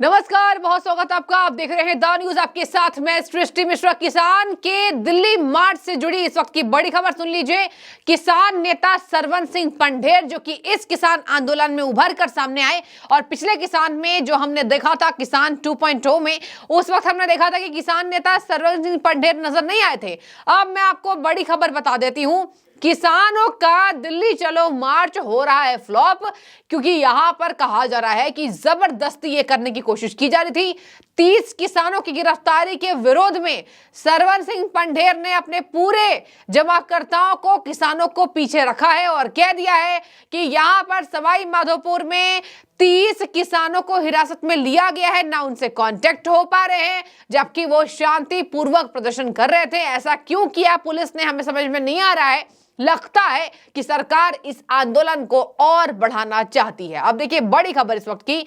नमस्कार, बहुत स्वागत आपका। आप देख रहे हैं द न्यूज, आपके साथ मैं सृष्टि मिश्रा। किसान के दिल्ली मार्च से जुड़ी इस वक्त की बड़ी खबर सुन लीजिए। किसान नेता सरवन सिंह पंढेर जो कि इस किसान आंदोलन में उभर कर सामने आए, और पिछले किसान में जो हमने देखा था किसान 2.0 में, उस वक्त हमने देखा था कि किसान नेता सरवन सिंह पंढेर नजर नहीं आए थे। अब मैं आपको बड़ी खबर बता देती हूं, किसानों का दिल्ली चलो मार्च हो रहा है फ्लॉप, क्योंकि यहां पर कहा जा रहा है कि जबरदस्ती ये करने की कोशिश की जा रही थी। 30 किसानों की गिरफ्तारी के विरोध में सरवन सिंह पंढेर ने अपने पूरे जमाकर्ताओं को, किसानों को पीछे रखा है और कह दिया है कि यहां पर सवाई माधोपुर में 30 किसानों को हिरासत में लिया गया है, ना उनसे कांटेक्ट हो पा रहे हैं, जबकि वो शांतिपूर्वक प्रदर्शन कर रहे थे। ऐसा क्यों किया पुलिस ने, हमें समझ में नहीं आ रहा है। लगता है कि सरकार इस आंदोलन को और बढ़ाना चाहती है। अब देखिए बड़ी खबर इस वक्त की,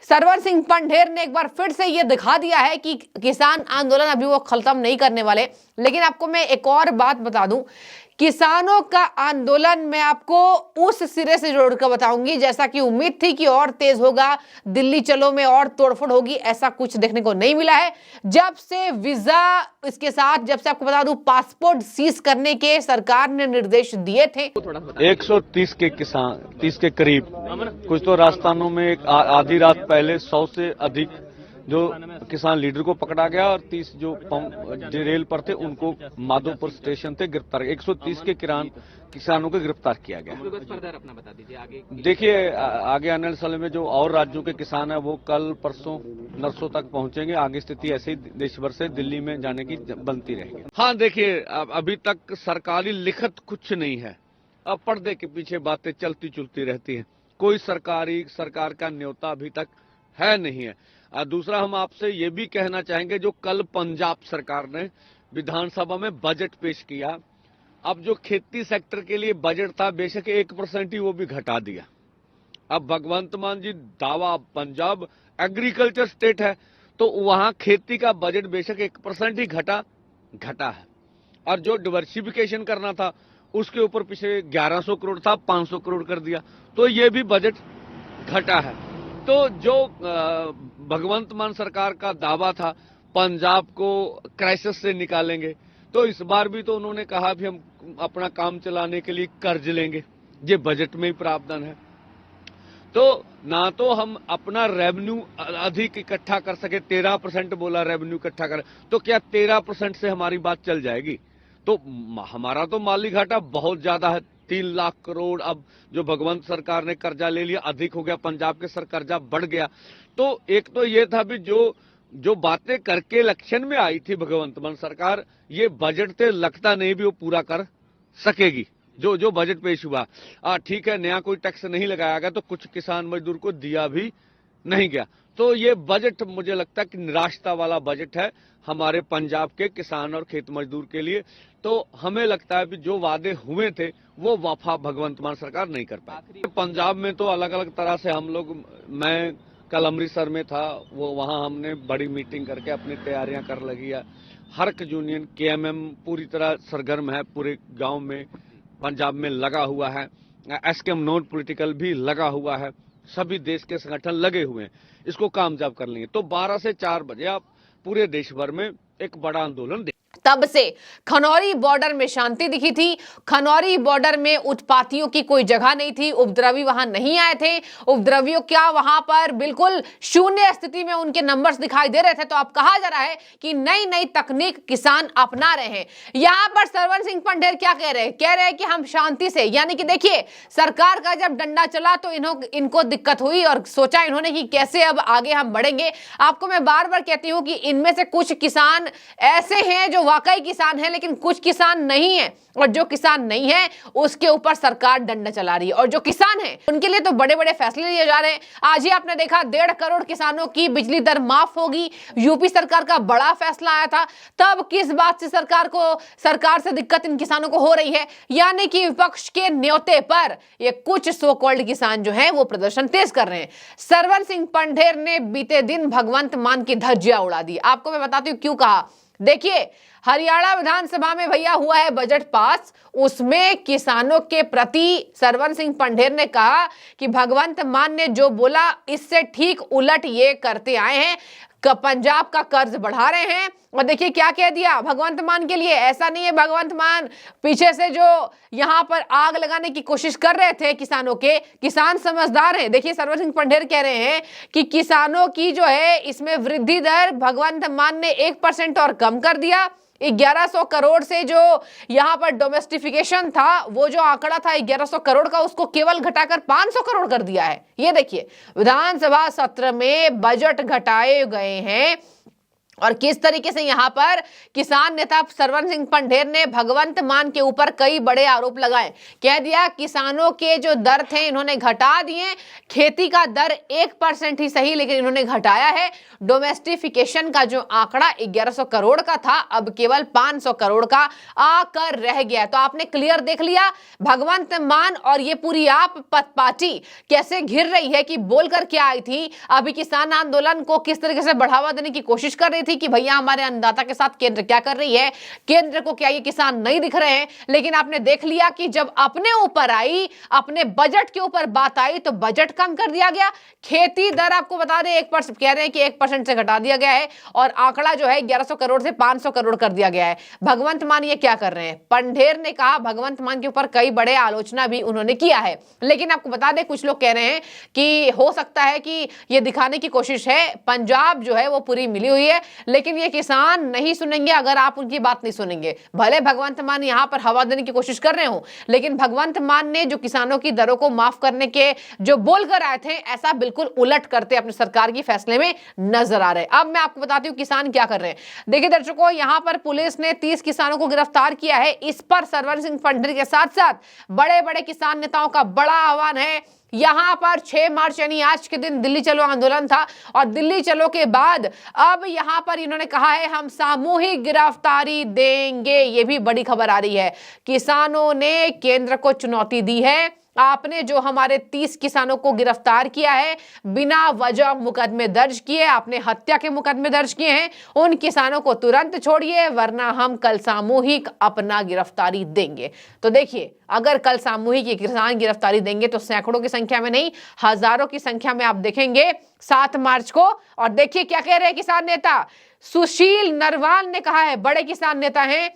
सरवन सिंह पंढेर ने एक बार फिर से यह दिखा दिया है कि किसान आंदोलन अभी वो खत्म नहीं करने वाले। लेकिन आपको मैं एक और बात बता दूं, किसानों का आंदोलन मैं आपको उस सिरे से जोड़कर बताऊंगी जैसा कि उम्मीद थी कि और तेज होगा, दिल्ली चलो में और तोड़फोड़ होगी। ऐसा कुछ देखने को नहीं मिला है। जब से वीजा, इसके साथ जब से आपको बता दूं पासपोर्ट सीज करने के सरकार ने निर्देश दिए थे, 130 के किसान, 30 के करीब, कुछ तो राजस्थानों में आधी रात पहले 100 से अधिक जो किसान लीडर को पकड़ा गया, और 30 जो रेल पर थे उनको माधोपुर स्टेशन से गिरफ्तार, 130 के किसानों को गिरफ्तार किया गया। अपना बता दीजिए आगे। देखिए आगे आने वाले समय में जो और राज्यों के किसान है वो कल परसों नरसों तक पहुंचेंगे। आगे स्थिति ऐसे ही देश भर से दिल्ली में जाने की बनती रहेगी। हाँ देखिए, अभी तक सरकारी लिखत कुछ नहीं है। अब पर्दे के पीछे बातें चलती चुलती रहती हैं। कोई सरकार का न्योता अभी तक है नहीं है। दूसरा, हम आपसे ये भी कहना चाहेंगे, जो कल पंजाब सरकार ने विधानसभा में बजट पेश किया, अब जो खेती सेक्टर के लिए बजट था बेशक 1% ही वो भी घटा दिया। अब भगवंत मान जी दावा, पंजाब एग्रीकल्चर स्टेट है तो वहां खेती का बजट बेशक 1% ही घटा है। और जो डिवर्सिफिकेशन करना था उसके ऊपर पिछले 1100 करोड़ था, 500 करोड़ कर दिया, तो ये भी बजट घटा है। तो जो भगवंत मान सरकार का दावा था पंजाब को क्राइसिस से निकालेंगे, तो इस बार भी तो उन्होंने कहा भी हम अपना काम चलाने के लिए कर्ज लेंगे, ये बजट में ही प्रावधान है। तो ना तो हम अपना रेवेन्यू अधिक इकट्ठा कर सके, 13% बोला रेवेन्यू इकट्ठा कर, तो क्या 13% से हमारी बात चल जाएगी? तो हमारा तो माली घाटा बहुत ज्यादा है, 3 लाख करोड़। अब जो भगवंत सरकार ने कर्जा ले लिया अधिक हो गया, पंजाब के सर कर्जा बढ़ गया। तो एक तो ये था भी जो बातें करके इलेक्शन में आई थी भगवंत मान सरकार, ये बजट से लगता नहीं भी वो पूरा कर सकेगी। जो बजट पेश हुआ, ठीक है, नया कोई टैक्स नहीं लगाया गया तो कुछ किसान मजदूर को दिया भी नहीं गया। तो ये बजट मुझे लगता है कि निराशता वाला बजट है हमारे पंजाब के किसान और खेत मजदूर के लिए। तो हमें लगता है कि जो वादे हुए थे वो वफा भगवंत मान सरकार नहीं कर पाई। पंजाब में तो अलग अलग तरह से हम लोग, मैं कल अमृतसर में था, वो वहां हमने बड़ी मीटिंग करके अपनी तैयारियां कर लगी है। हर्क यूनियन KMM पूरी तरह सरगर्म है, पूरे गांव में पंजाब में लगा हुआ है। SKM नॉन पॉलिटिकल भी लगा हुआ है। सभी देश के संगठन लगे हुए हैं, इसको कामयाब कर लेंगे। तो 12 से 4 बजे आप पूरे देश भर में एक बड़ा आंदोलन देखें। तब से खनौरी बॉर्डर में शांति दिखी थी। खनौरी बॉर्डर में उत्पातियों की कोई जगह नहीं थी, उपद्रवी वहां नहीं आए थे। उपद्रवियों क्या वहां पर बिल्कुल शून्य स्थिति में उनके नंबर्स दिखाई दे रहे थे। तो अब कहा जा रहा है कि नई नई तकनीक किसान अपना रहे हैं। यहां पर सरवन सिंह पंढेर क्या कह रहे हैं? कह रहे हैं कि हम शांति से, यानी कि देखिए सरकार का जब डंडा चला तो इनको दिक्कत हुई और सोचा इन्होंने कि कैसे अब आगे हम बढ़ेंगे। आपको मैं बार बार कहती हूं कि इनमें से कुछ किसान ऐसे हैं जो वाकई किसान है, लेकिन कुछ किसान नहीं है, और जो किसान नहीं है उसके ऊपर सरकार डंडा चला रही है, और जो किसान है उनके लिए तो बड़े बड़े फैसले लिए जा रहे हैं। आज ही आपने देखा 1.5 करोड़ किसानों की बिजली दर माफ होगी, यूपी सरकार का बड़ा फैसला आया था। तब किस बात से सरकार से दिक्कत इन किसानों को हो रही है? यानी कि विपक्ष के न्योते पर ये कुछ सो कॉल्ड किसान जो है वो प्रदर्शन तेज कर रहे हैं। सरवन सिंह पंढेर ने बीते दिन भगवंत मान की धज्जियां उड़ा दी। आपको मैं बताती हूं क्यों कहा। देखिए, हरियाणा विधानसभा में भैया हुआ है बजट पास, उसमें किसानों के प्रति सरवन सिंह पंढेर ने कहा कि भगवंत मान ने जो बोला इससे ठीक उलट ये करते आए हैं, पंजाब का कर्ज बढ़ा रहे हैं। और देखिए क्या कह दिया भगवंत मान के लिए। ऐसा नहीं है भगवंत मान पीछे से जो यहां पर आग लगाने की कोशिश कर रहे थे किसानों के, किसान समझदार हैं। देखिए सरवन सिंह पंढेर कह रहे हैं कि किसानों की जो है इसमें वृद्धि दर भगवंत मान ने 1% और कम कर दिया। 1100 करोड़ से जो यहां पर डोमेस्टिफिकेशन था, वो जो आंकड़ा था 1100 करोड़ का, उसको केवल घटाकर 500 करोड़ कर दिया है। ये देखिए विधानसभा सत्र में बजट घटाए गए हैं और किस तरीके से यहां पर किसान नेता सरवन सिंह पंढेर ने भगवंत मान के ऊपर कई बड़े आरोप लगाए। कह दिया किसानों के जो दर थे इन्होंने घटा दिए, खेती का दर 1% ही सही लेकिन इन्होंने घटाया है। डोमेस्टिफिकेशन का जो आंकड़ा 1100 करोड़ का था अब केवल 500 करोड़ का आकर रह गया। तो आपने क्लियर देख लिया भगवंत मान और ये पूरी आप पार्टी कैसे घिर रही है कि बोलकर क्या आई थी। अभी किसान आंदोलन को किस तरीके से बढ़ावा देने की कोशिश कर रही थी कि भैया हमारे अन्नदाता के साथ केंद्र क्या कर रही है, केंद्र को क्या ये किसान नहीं दिख रहे हैं। लेकिन आपने देख लिया कि जब अपने ऊपर आई, अपने बजट के ऊपर बात आई तो बजट कम कर दिया गया। खेती दर आपको बता दें 1% कह रहे हैं कि 1% से घटा दिया गया है और आंकड़ा जो है 1100 करोड़ से 500 करोड़ कर दिया गया है। भगवंत मान ये क्या कर रहे हैं। पंढेर ने कहा भगवंत मान के ऊपर कई बड़े आलोचना भी उन्होंने किया है। लेकिन आपको बता दें कुछ लोग कह रहे हैं कि हो सकता है कि ये दिखाने की कोशिश है पंजाब जो है वो पूरी मिली हुई है, लेकिन ये किसान नहीं सुनेंगे अगर आप उनकी बात नहीं सुनेंगे। भले भगवंत मान यहां पर हवा देने की कोशिश कर रहे हो, लेकिन भगवंत मान ने जो किसानों की दरों को माफ करने के जो बोलकर आए थे ऐसा बिल्कुल उलट करते अपनी सरकार की फैसले में नजर आ रहे हैं। अब मैं आपको बताती हूँ किसान क्या कर रहे हैं। देखिए दर्शकों, यहां पर पुलिस ने 30 किसानों को गिरफ्तार किया है। इस पर सरवन सिंह पंढेर के साथ साथ बड़े बड़े किसान नेताओं का बड़ा आह्वान है। यहां पर 6 मार्च यानी आज के दिन दिल्ली चलो आंदोलन था और दिल्ली चलो के बाद अब यहां पर इन्होंने कहा है हम सामूहिक गिरफ्तारी देंगे। ये भी बड़ी खबर आ रही है। किसानों ने केंद्र को चुनौती दी है, आपने जो हमारे 30 किसानों को गिरफ्तार किया है, बिना वजह मुकदमे दर्ज किए, आपने हत्या के मुकदमे दर्ज किए हैं, उन किसानों को तुरंत छोड़िए वरना हम कल सामूहिक अपना गिरफ्तारी देंगे। तो देखिए अगर कल सामूहिक किसान गिरफ्तारी देंगे तो सैकड़ों की संख्या में नहीं, हजारों की संख्या में आप देखेंगे 7 मार्च को। और देखिए क्या कह रहे हैं किसान नेता सुशील नरवाल ने कहा है, बड़े किसान नेता हैं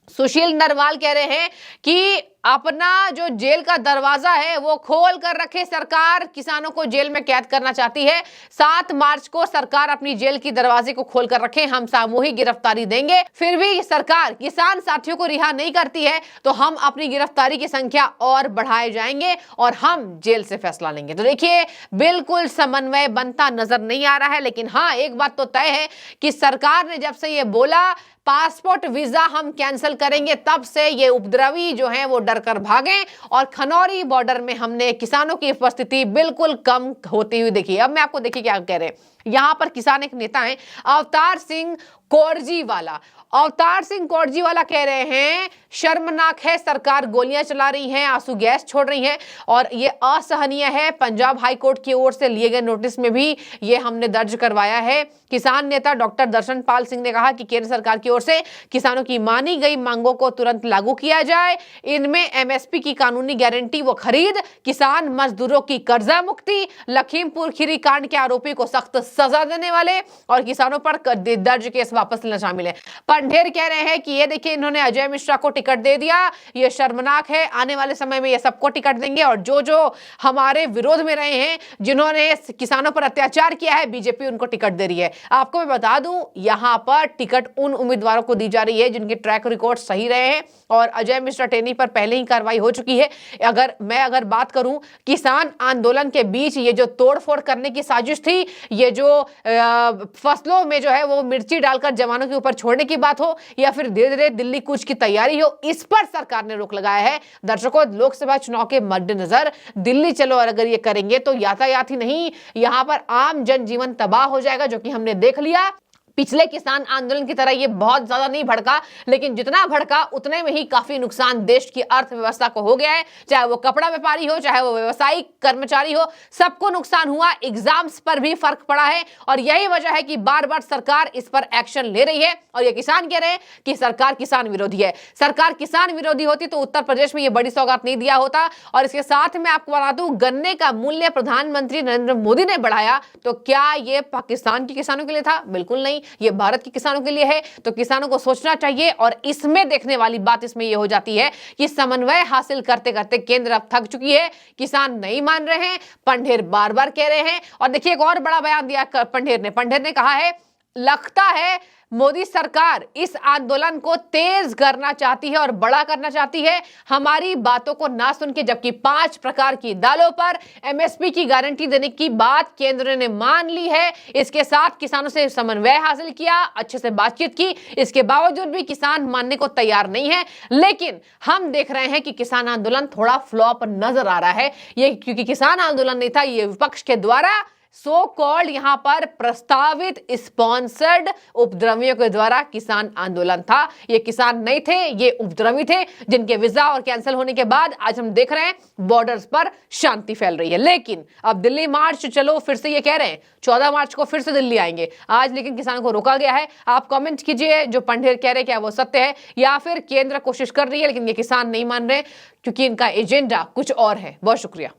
सुशील नरवाल, कह रहे हैं कि अपना जो जेल का दरवाजा है वो खोल कर रखे, सरकार किसानों को जेल में कैद करना चाहती है। 7 मार्च को सरकार अपनी जेल की दरवाजे को खोल कर रखे, हम सामूहिक गिरफ्तारी देंगे। फिर भी सरकार किसान साथियों को रिहा नहीं करती है तो हम अपनी गिरफ्तारी की संख्या और बढ़ाए जाएंगे और हम जेल से फैसला लेंगे। तो देखिए बिल्कुल समन्वय बनता नजर नहीं आ रहा है। लेकिन हाँ, एक बात तो तय है कि सरकार ने जब से ये बोला पासपोर्ट वीजा हम कैंसिल करेंगे, तब से ये उपद्रवी जो हैं वो डर कर भागे और खनौरी बॉर्डर में हमने किसानों की उपस्थिति बिल्कुल कम होती हुई देखी। अब मैं आपको देखिए क्या कह रहे हैं। यहां पर किसान एक नेता हैं अवतार सिंह कोरजीवाला। अवतार सिंह कोरजीवाला कह रहे हैं शर्मनाक है, सरकार गोलियां चला रही है, आंसू गैस छोड़ रही है और ये असहनीय है। पंजाब हाई कोर्ट की ओर से लिए गए नोटिस में भी ये हमने दर्ज करवाया है। किसान नेता डॉक्टर दर्शनपाल सिंह ने कहा कि केंद्र सरकार की ओर से किसानों की मानी गई मांगों को तुरंत लागू किया जाए। इनमें एमएसपी की कानूनी गारंटी व खरीद, किसान मजदूरों की कर्जा मुक्ति, लखीमपुर खीरी कांड के आरोपी को सख्त सजा देने वाले और किसानों पर दर्ज केस वापस लेना शामिल है। पंढेर कह रहे हैं कि ये देखिए इन्होंने अजय मिश्रा को टिकट दे दिया, ये शर्मनाक है। आने वाले समय में ये सबको टिकट देंगे और जो जो हमारे विरोध में रहे हैं, जिन्होंने किसानों पर अत्याचार किया है, बीजेपी उनको टिकट दे रही है। आपको मैं बता दूं यहां पर टिकट उन उम्मीदवारों को दी जा रही है जिनके ट्रैक रिकॉर्ड सही रहे हैं और अजय मिश्रा टेनी पर पहले ही कार्रवाई हो चुकी है। अगर बात करूं किसान आंदोलन के बीच ये जो तोड़फोड़ करने की साजिश थी, ये जो फसलों में जो है वो मिर्ची डालकर जवानों के ऊपर छोड़ने की बात हो या फिर धीरे धीरे दिल्ली कूच की तैयारी हो, इस पर सरकार ने रोक लगाया है। दर्शकों, लोकसभा चुनाव के मद्देनजर दिल्ली चलो और अगर ये करेंगे तो यातायात ही नहीं, यहां पर आम जनजीवन तबाह हो जाएगा, जो कि हमने देख लिया। पिछले किसान आंदोलन की तरह ये बहुत ज्यादा नहीं भड़का, लेकिन जितना भड़का उतने में ही काफी नुकसान देश की अर्थव्यवस्था को हो गया है। चाहे वो कपड़ा व्यापारी हो, चाहे वो व्यवसायिक कर्मचारी हो, सबको नुकसान हुआ। एग्जाम्स पर भी फर्क पड़ा है और यही वजह है कि बार बार सरकार इस पर एक्शन ले रही है। और ये किसान कह रहे हैं कि सरकार किसान विरोधी है। सरकार किसान विरोधी होती तो उत्तर प्रदेश में ये बड़ी सौगात नहीं दिया होता। और इसके साथ मैं आपको बता दूं, गन्ने का मूल्य प्रधानमंत्री नरेंद्र मोदी ने बढ़ाया, तो क्या ये पाकिस्तान के किसानों के लिए था? बिल्कुल नहीं, ये भारत के किसानों के लिए है। तो किसानों को सोचना चाहिए। और इसमें देखने वाली बात इसमें यह हो जाती है कि समन्वय हासिल करते करते केंद्र अब थक चुकी है, किसान नहीं मान रहे हैं, पंढेर बार बार कह रहे हैं। और देखिए एक और बड़ा बयान दिया पंढेर ने कहा है, लगता है मोदी सरकार इस आंदोलन को तेज करना चाहती है और बड़ा करना चाहती है, हमारी बातों को ना सुन के। जबकि 5 प्रकार की दालों पर एमएसपी की गारंटी देने की बात केंद्र ने मान ली है। इसके साथ किसानों से समन्वय हासिल किया, अच्छे से बातचीत की, इसके बावजूद भी किसान मानने को तैयार नहीं है। लेकिन हम देख रहे हैं कि किसान आंदोलन थोड़ा फ्लॉप नजर आ रहा है। ये क्योंकि किसान आंदोलन नहीं था, ये विपक्ष के द्वारा सो कॉल्ड यहां पर प्रस्तावित स्पॉन्सर्ड उपद्रवियों के द्वारा किसान आंदोलन था। ये किसान नहीं थे, ये उपद्रवी थे, जिनके वीजा और कैंसिल होने के बाद आज हम देख रहे हैं बॉर्डर्स पर शांति फैल रही है। लेकिन अब दिल्ली मार्च, चलो फिर से ये कह रहे हैं 14 मार्च को फिर से दिल्ली आएंगे आज, लेकिन किसानों को रोका गया है। आप कमेंट कीजिए, जो पंढेर कह रहे हैं क्या वो सत्य है या फिर केंद्र कोशिश कर रही है लेकिन ये किसान नहीं मान रहे क्योंकि इनका एजेंडा कुछ और है। बहुत शुक्रिया।